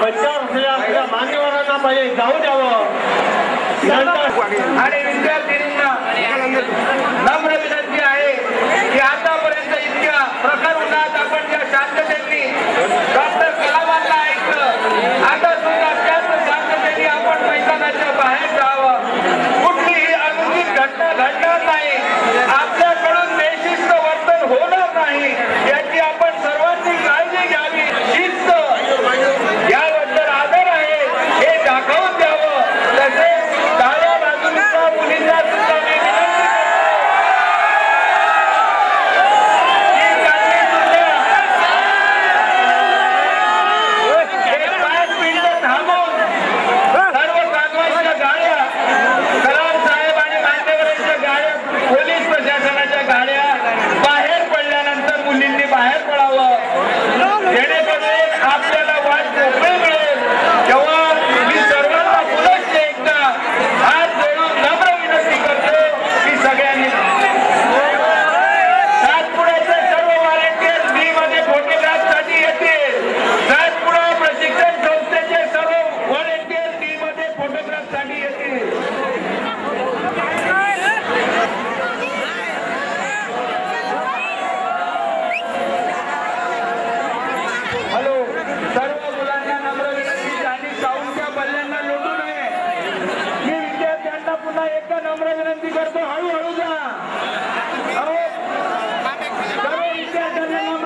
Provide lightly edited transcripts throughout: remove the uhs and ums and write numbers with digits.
पंचायत मान्यवरांना पाहिजे जाऊ द्यावं आणि विद्यार्थ्यांना नम्र विनंती आहे की आतापर्यंत इतक्या प्रखर उन्हात आपण ज्या शांततेने डॉक्टर कलामांना ऐकलं, आता सुद्धा त्याच शांततेने आपण मैदानाच्या बाहेर जावं. कुठलीही अनुचित घटना घडणार नाही, आपल्याकडून बेशिस्त वर्तन होणार नाही याची आपण सर्वांनी काळजी घ्यावी. शिस्त याबद्दल आदर आहे हे दाखवून द्यावं. तसेच डाव्या बाजूच्या मुलींना सुद्धा मी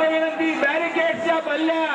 विनंती बॅरिकेडच्या पल्ल्या